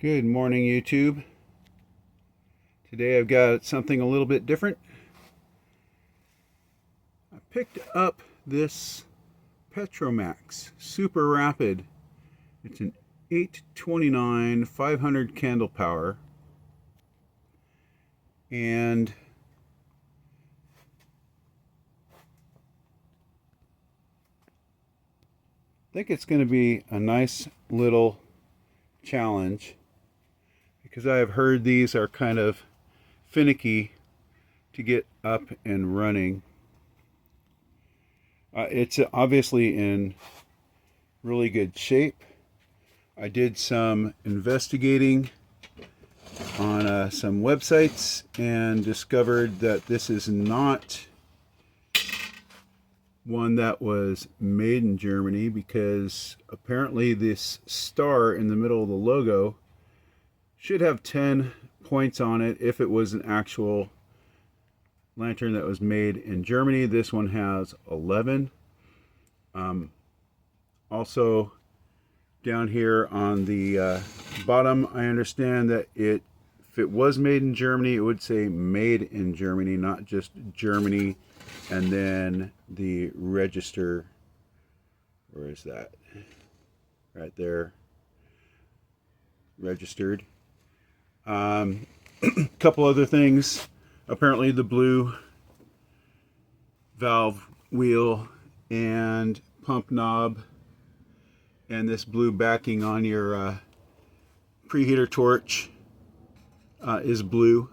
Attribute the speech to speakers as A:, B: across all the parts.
A: Good morning, YouTube. Today I've got something a little bit different. I picked up this Petromax Super Rapid. It's an 829 500 candle power, and I think it's going to be a nice little challenge, because I have heard these are kind of finicky to get up and running. It's obviously in really good shape. I did some investigating on some websites and discovered that this is not one that was made in Germany, because apparently this star in the middle of the logo should have 10 points on it if it was an actual lantern that was made in Germany. This one has 11. Also, down here on the bottom, I understand that if it was made in Germany, it would say made in Germany, not just Germany, and then the register. Where is that? Right there. Registered. Couple other things. Apparently the blue valve wheel and pump knob and this blue backing on your preheater torch is blue.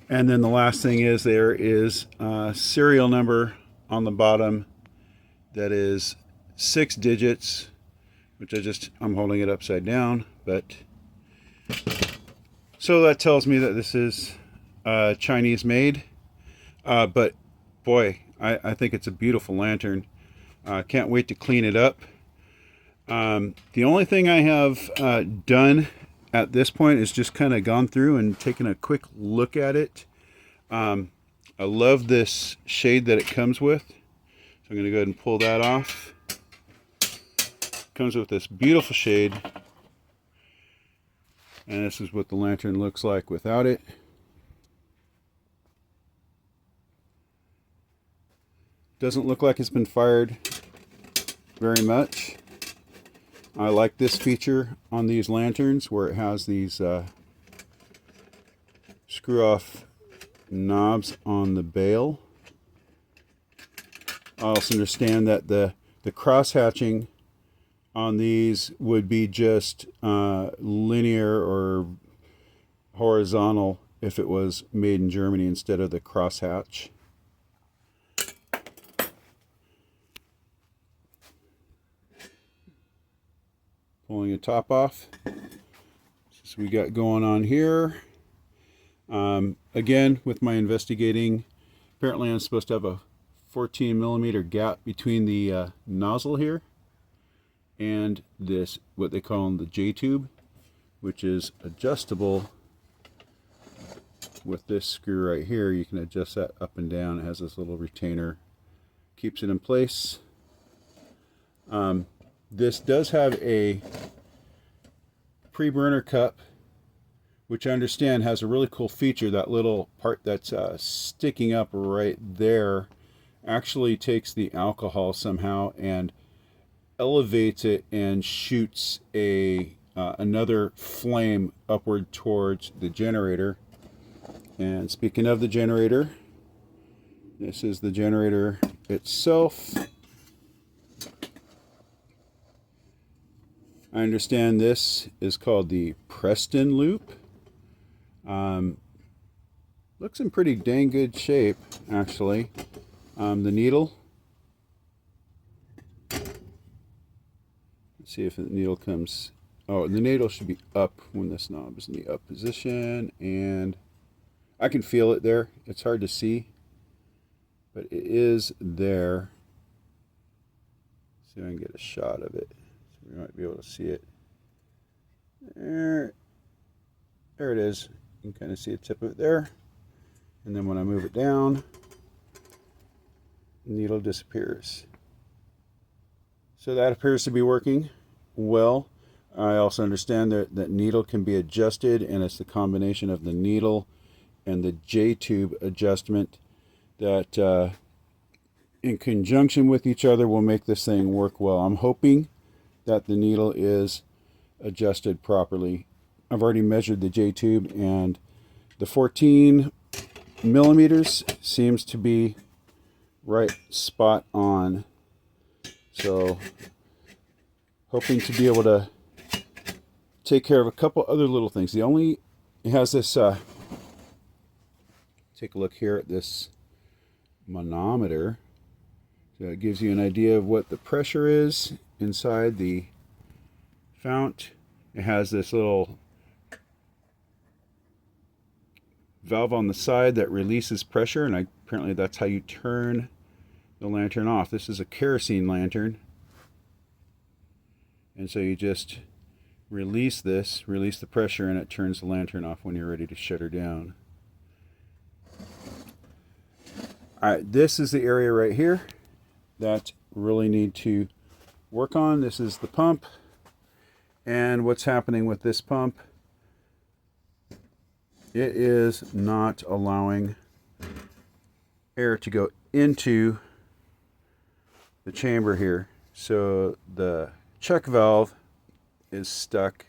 A: And then the last thing is there is a serial number on the bottom that is 6 digits, which I'm holding it upside down, but so that tells me that this is Chinese made. But boy, I think it's a beautiful lantern. Can't wait to clean it up. The only thing I have done at this point is just kind of gone through and taken a quick look at it. I love this shade that it comes with. So I'm going to go ahead and pull that off. Comes with this beautiful shade. And this is what the lantern looks like without it. Doesn't look like it's been fired very much. I like this feature on these lanterns where it has these screw-off knobs on the bail. I also understand that the cross-hatching on these would be just linear or horizontal if it was made in Germany instead of the crosshatch. Pulling the top off. So we got going on here. Again, with my investigating, apparently I'm supposed to have a 14 millimeter gap between the nozzle here and this, what they call the J-tube, which is adjustable with this screw right here. You can adjust that up and down. It has this little retainer, keeps it in place. This does have a pre-burner cup, which I understand has a really cool feature. That little part that's sticking up right there actually takes the alcohol somehow and elevates it and shoots another flame upward towards the generator. And speaking of the generator, this is the generator itself. I understand this is called the Preston loop. Looks in pretty dang good shape, actually. The needle. Let's see if the needle comes. Oh, the needle should be up when this knob is in the up position, and I can feel it there. It's hard to see, but it is there. See if I can get a shot of it. So we might be able to see it. There it is. You can kind of see the tip of it there. And then when I move it down, the needle disappears. So that appears to be working well. I also understand that needle can be adjusted, and it's the combination of the needle and the J-tube adjustment that in conjunction with each other will make this thing work well. I'm hoping that the needle is adjusted properly. I've already measured the J-tube, and the 14 millimeters seems to be right spot on. So hoping to be able to take care of a couple other little things. It has this, take a look here at this manometer. So it gives you an idea of what the pressure is inside the fount. It has this little valve on the side that releases pressure, and apparently that's how you turn the lantern off. This is a kerosene lantern, and so you just release the pressure, and it turns the lantern off when you're ready to shut her down. Alright, this is the area right here that really need to work on. This is the pump, and what's happening with this pump, it is not allowing air to go into the chamber here. So the check valve is stuck,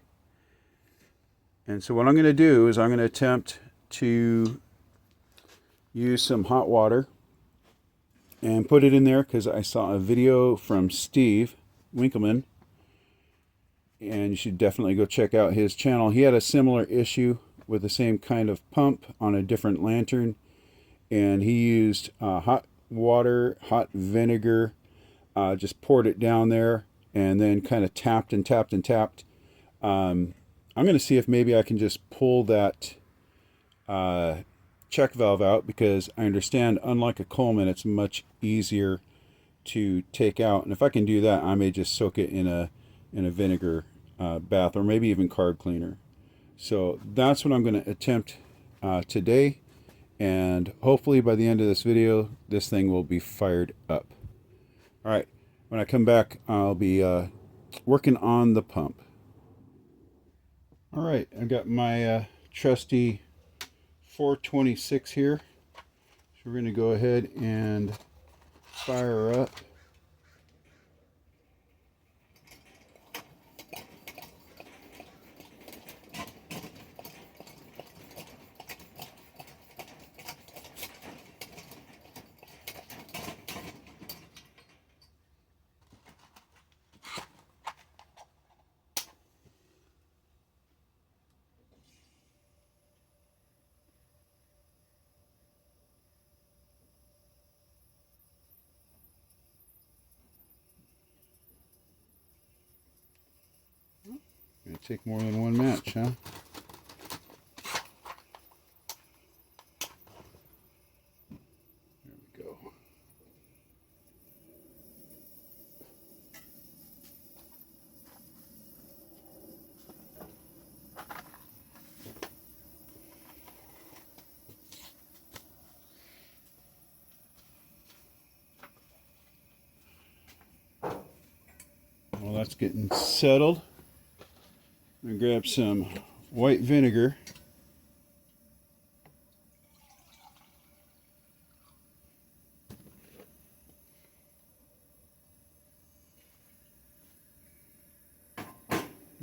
A: and so what I'm going to do is I'm going to attempt to use some hot water and put it in there, because I saw a video from Steve Winkleman, and you should definitely go check out his channel. He had a similar issue with the same kind of pump on a different lantern, and he used hot water, hot vinegar, just poured it down there, and then kind of tapped and tapped and tapped. I'm going to see if maybe I can just pull that check valve out, because I understand, unlike a Coleman, it's much easier to take out. And if I can do that, I may just soak it in a vinegar bath, or maybe even carb cleaner. So that's what I'm going to attempt today, and hopefully by the end of this video this thing will be fired up. All right, when I come back I'll be working on the pump. All right, I've got my trusty 426 here, so we're going to go ahead and fire her up. Gonna take more than one match, huh? There we go. Well, that's getting settled. I'm going to grab some white vinegar.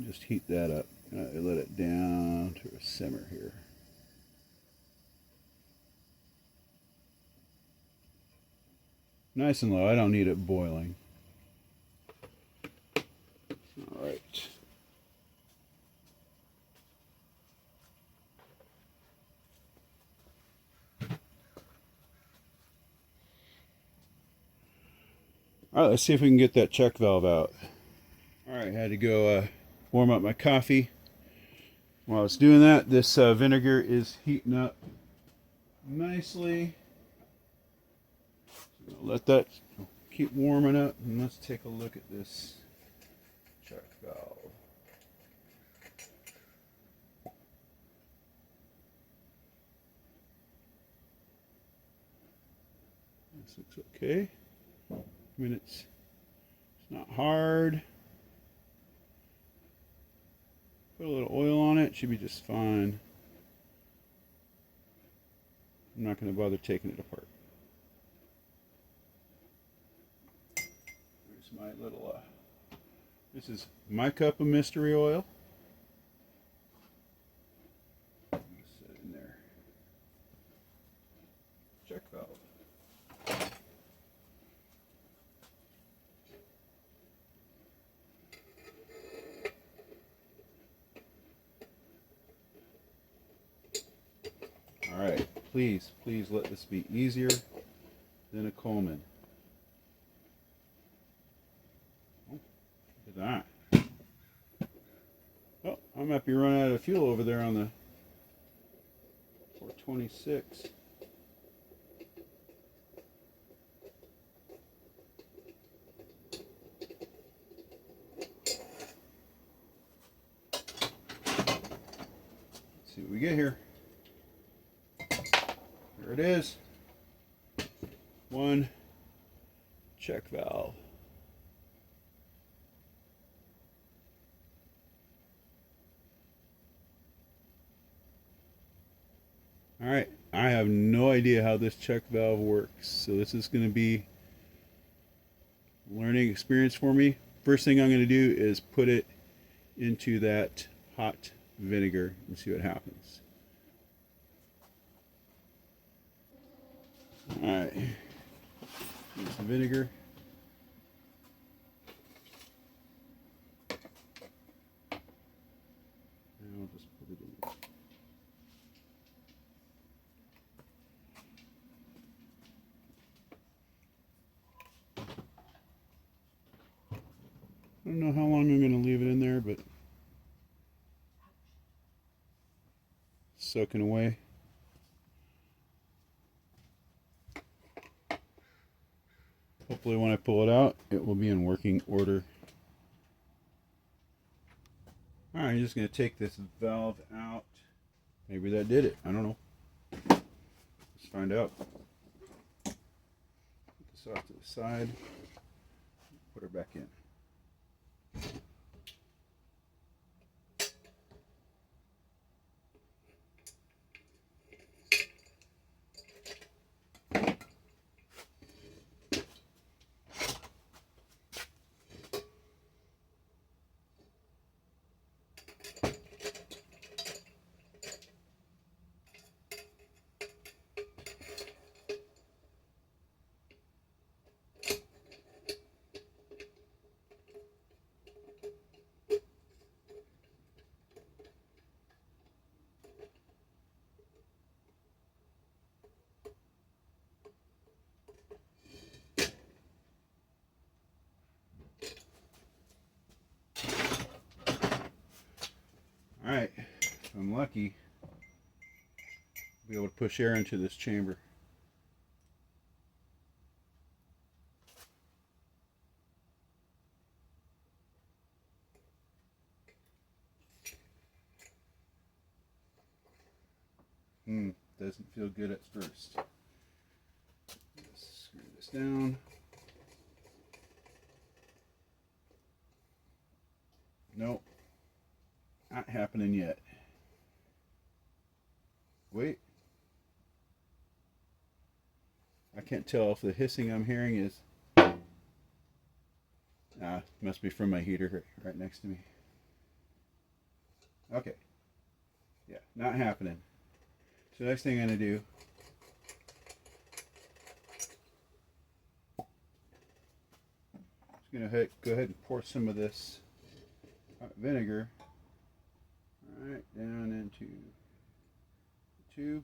A: Just heat that up. Let it down to a simmer here. Nice and low. I don't need it boiling. All right. All right, let's see if we can get that check valve out. All right, had to go warm up my coffee. While it's doing that, this vinegar is heating up nicely. So let that keep warming up, and let's take a look at this check valve. This looks okay. I mean, it's not hard. Put a little oil on it, should be just fine. I'm not going to bother taking it apart. Here's my little, this is my cup of mystery oil. Set it in there. Check valve. All right, please let this be easier than a Coleman. Oh, look at that. Oh, I might be running out of fuel over there on the 426. Let's see what we get here. There it is. One check valve. All right, I have no idea how this check valve works, so this is going to be a learning experience for me. First thing I'm going to do is put it into that hot vinegar and see what happens. All right, here's the vinegar. And I'll just put it in there. I don't know how long I'm going to leave it in there, but soaking away. Hopefully when I pull it out, it will be in working order. Alright, I'm just going to take this valve out. Maybe that did it. I don't know. Let's find out. Put this off to the side. Put her back in. Alright, if I'm lucky, I'll be able to push air into this chamber. Doesn't feel good at first. Let's screw this down. Nope. Not happening yet. Wait. I can't tell if the hissing I'm hearing is... must be from my heater right next to me. Okay. Yeah, not happening. So next thing I'm going to do... I'm going to go ahead and pour some of this hot vinegar right down into the tube.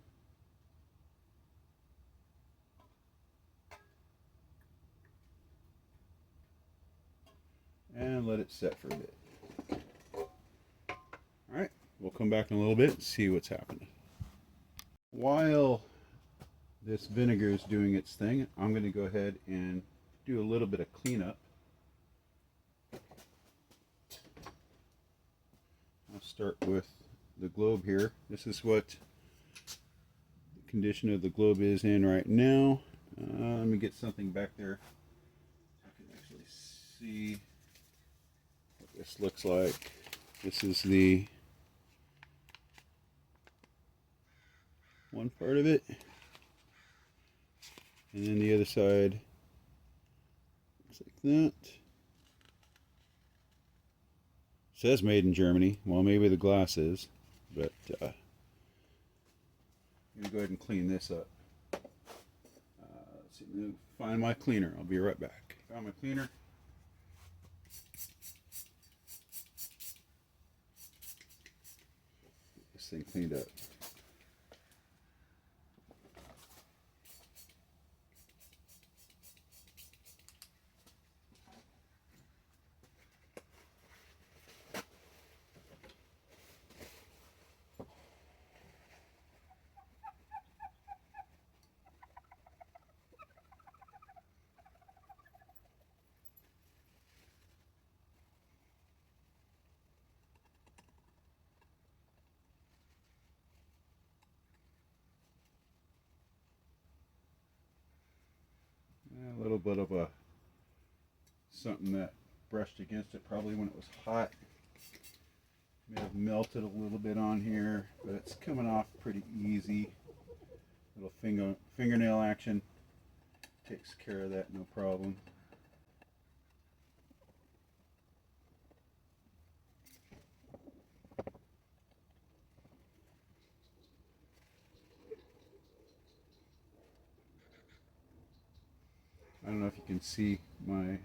A: And let it set for a bit. Alright, we'll come back in a little bit and see what's happening. While this vinegar is doing its thing, I'm going to go ahead and do a little bit of cleanup. I'll start with the globe here. This is what the condition of the globe is in right now. Let me get something back there so I can actually see what this looks like. This is the one part of it, and then the other side looks like that. It says made in Germany. Well, maybe the glass is, but I'm gonna go ahead and clean this up. Let's see, I'm gonna find my cleaner. I'll be right back. Found my cleaner. Get this thing cleaned up. A little bit of a something that brushed against it probably when it was hot. May have melted a little bit on here, but it's coming off pretty easy. Little fingernail action takes care of that, no problem. I don't know if you can see my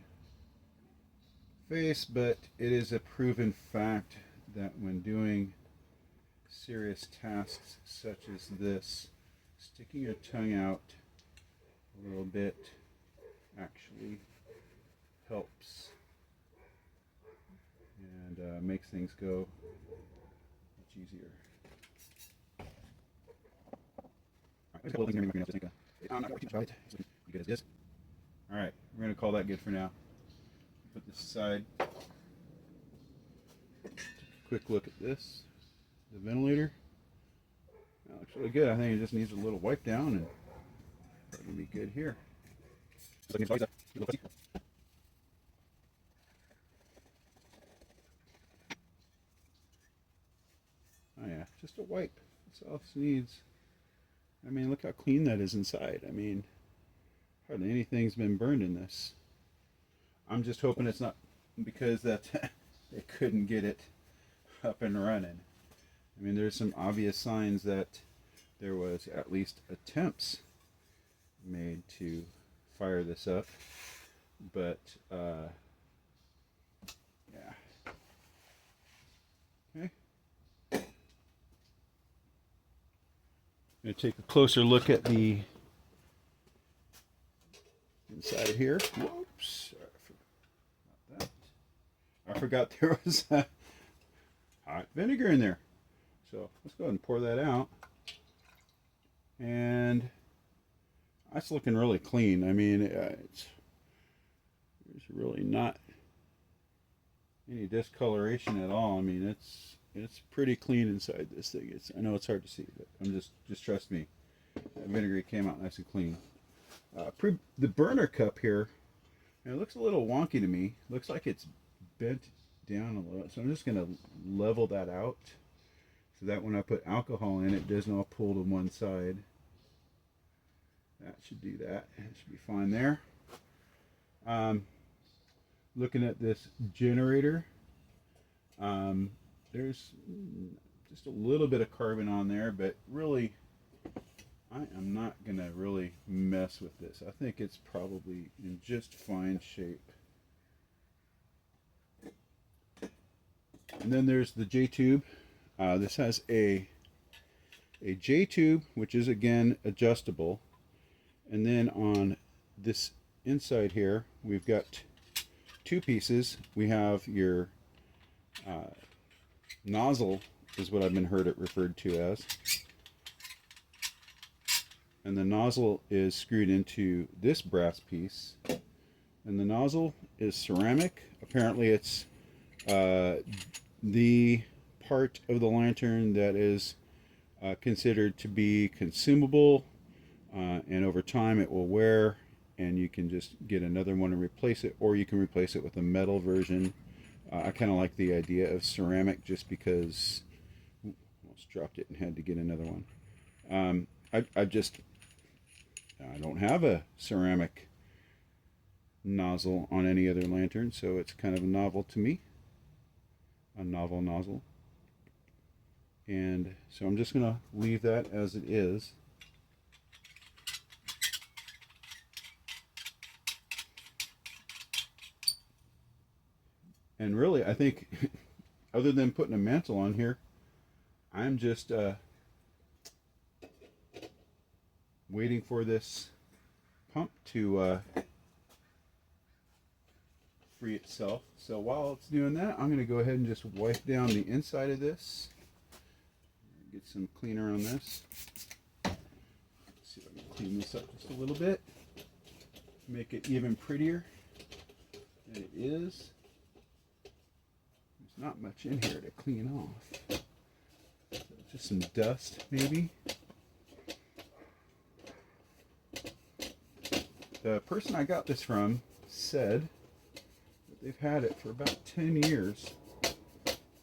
A: face, but it is a proven fact that when doing serious tasks such as this, sticking your tongue out a little bit actually helps and makes things go much easier. There's a couple of things here. I'm not going to try it. It's looking good as is. Alright, we're going to call that good for now. Put this aside. Quick look at this. The ventilator. That looks really good. I think it just needs a little wipe down and it's going to be good here. Oh yeah, just a wipe. That's all this needs. I mean, look how clean that is inside. I mean, hardly anything's been burned in this. I'm just hoping it's not because that they couldn't get it up and running. I mean, there's some obvious signs that there was at least attempts made to fire this up, but yeah. Okay. I'm going to take a closer look at the inside here. Whoops. I forgot there was hot vinegar in there. So let's go ahead and pour that out. And that's looking really clean. I mean, there's really not any discoloration at all. I mean, it's pretty clean inside this thing. I know it's hard to see, but just trust me. That vinegar came out nice and clean. The burner cup here, and it looks a little wonky to me. Looks like it's bent down a little. So I'm just going to level that out so that when I put alcohol in, it doesn't all pull to one side. That should do that. It should be fine there. Looking at this generator, there's just a little bit of carbon on there, but really I am not going to really mess with this. I think it's probably in just fine shape. And then there's the J-tube. This has a J-tube, which is again adjustable. And then on this inside here, we've got two pieces. We have your nozzle, is what I've been heard it referred to as. And the nozzle is screwed into this brass piece. And the nozzle is ceramic. Apparently it's the part of the lantern that is considered to be consumable, and over time it will wear, and you can just get another one and replace it, or you can replace it with a metal version. I kind of like the idea of ceramic just because almost dropped it and had to get another one. I just, I don't have a ceramic nozzle on any other lantern, so it's kind of a novel to me, a novel nozzle. And so I'm just gonna leave that as it is. And really, I think, other than putting a mantle on here, I'm just waiting for this pump to free itself. So while it's doing that, I'm going to go ahead and just wipe down the inside of this. Get some cleaner on this. Let's see if I can clean this up just a little bit. Make it even prettier than it is. There's not much in here to clean off. So just some dust, maybe. The person I got this from said that they've had it for about 10 years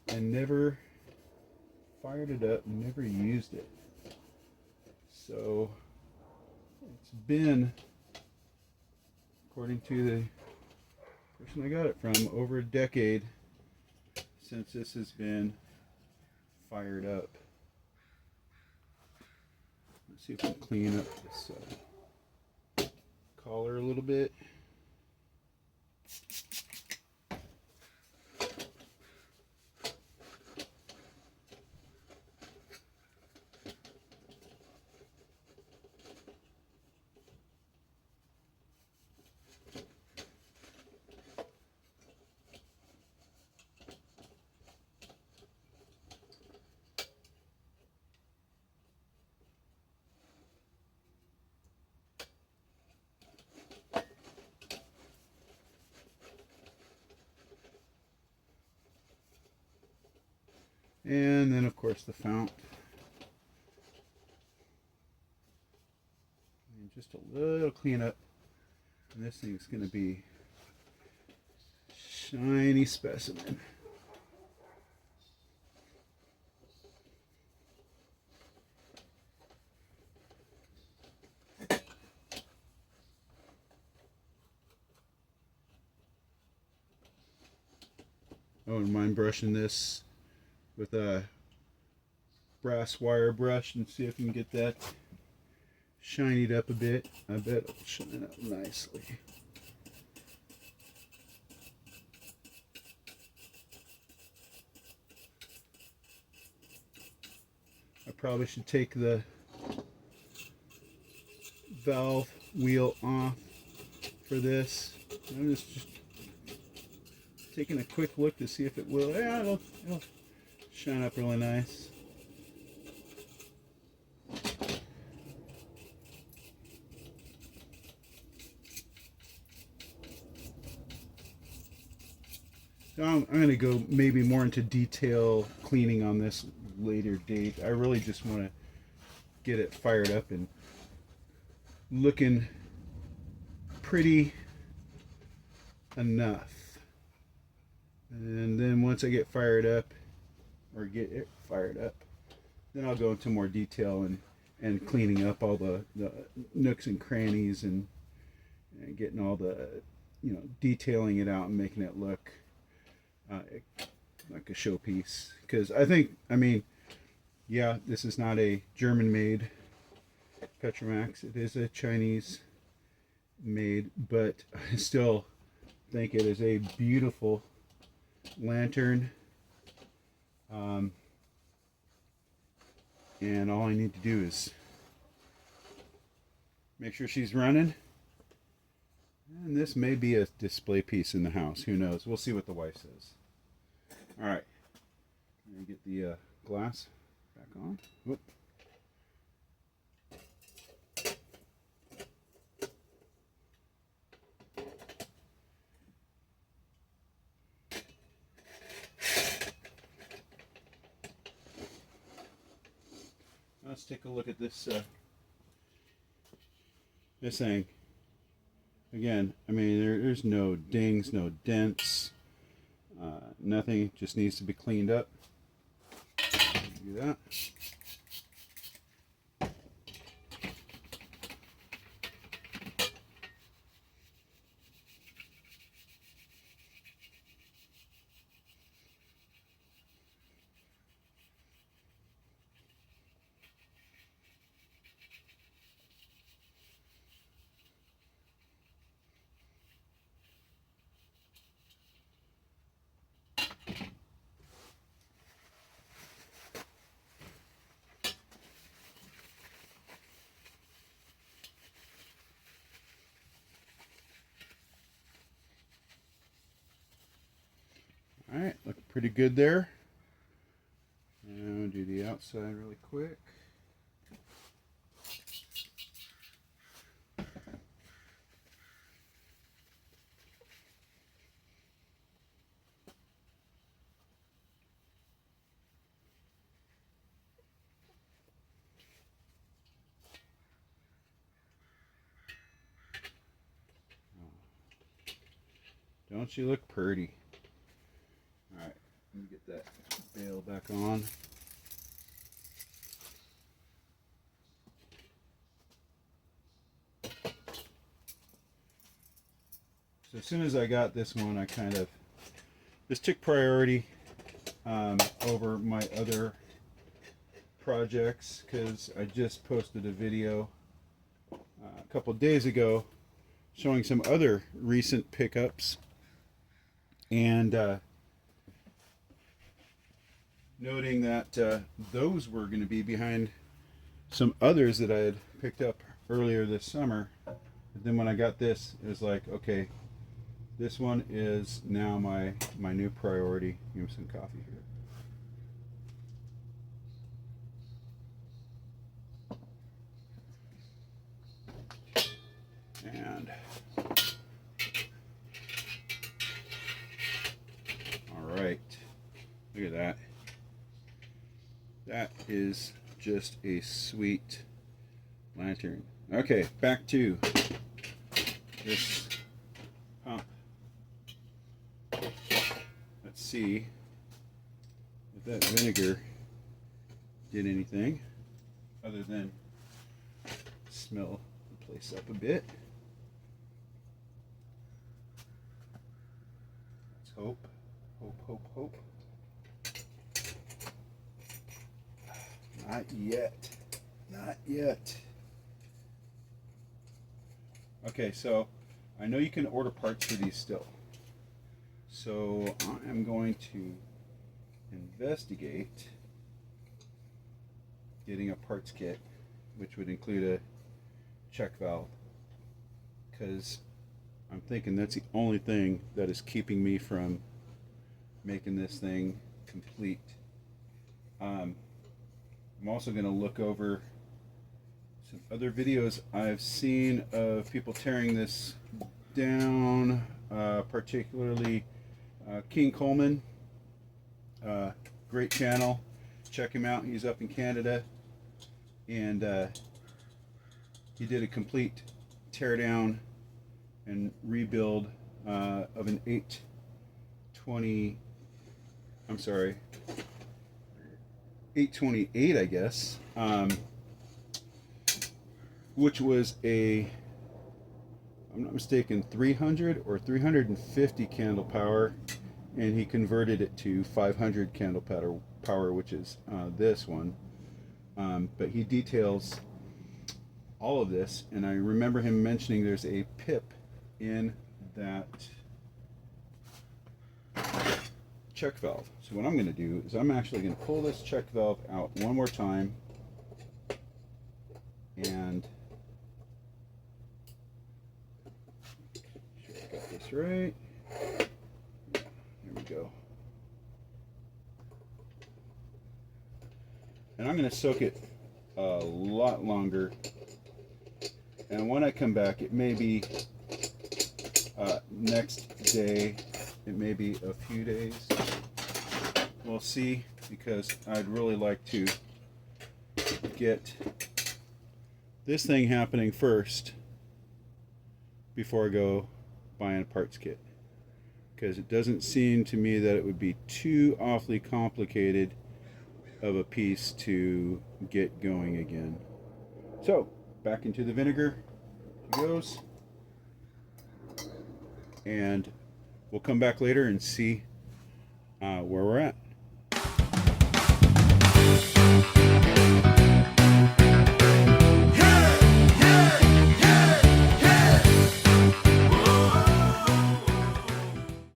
A: and never fired it up and never used it. So it's been, according to the person I got it from, over a decade since this has been fired up. Let's see if we can clean up this collar a little bit. And then, of course, the fount. And just a little cleanup. And this thing's going to be shiny specimen. I wouldn't mind brushing this with a brass wire brush and see if we can get that shinied up a bit. I bet it'll shine up nicely. I probably should take the valve wheel off for this. I'm just taking a quick look to see if it will. Yeah, it'll shine up really nice. So I'm going to go maybe more into detail cleaning on this later date. I really just want to get it fired up and looking pretty enough. And then once I get fired up, or get it fired up, then I'll go into more detail and cleaning up all the nooks and crannies and getting all the, detailing it out and making it look like a showpiece. Because yeah, this is not a German-made Petromax. It is a Chinese-made, but I still think it is a beautiful lantern. And all I need to do is make sure she's running. And this may be a display piece in the house. Who knows? We'll see what the wife says. All right. Let me get the glass back on. Whoop. Let's take a look at this this thing. Again, there's no dings, no dents, nothing. Just needs to be cleaned up. Do that. pretty good there. Now do the outside really quick. Don't you look pretty? Alright, let me get that bail back on. So as soon as I got this one, I kind of, this took priority over my other projects, because I just posted a video a couple of days ago showing some other recent pickups, and noting that those were going to be behind some others that I had picked up earlier this summer. But then when I got this, it was like, okay, this one is now my new priority. Give me some coffee here. And all right, look at that. That is just a sweet lantern. Okay, back to this pump. Let's see if that vinegar did anything other than smell the place up a bit. Let's hope, hope. Not yet. Not yet. Okay, so I know you can order parts for these still. So I am going to investigate getting a parts kit, which would include a check valve, because I'm thinking that's the only thing that is keeping me from making this thing complete. I'm also going to look over some other videos I've seen of people tearing this down, particularly King Coleman. Great channel. Check him out. He's up in Canada, and he did a complete tear down and rebuild of an 828, I guess, which was a, I'm not mistaken, 300 or 350 candle power, and he converted it to 500 candle power, which is this one. But he details all of this, and I remember him mentioning there's a pip in that check valve. So what I'm going to do is I'm actually going to pull this check valve out one more time, and make sure I got this right. There we go. And I'm going to soak it a lot longer, and when I come back, it may be next day, it may be a few days. We'll see, because I'd really like to get this thing happening first before I go buying a parts kit, because it doesn't seem to me that it would be too awfully complicated of a piece to get going again. So back into the vinegar it goes, and we'll come back later and see where we're at.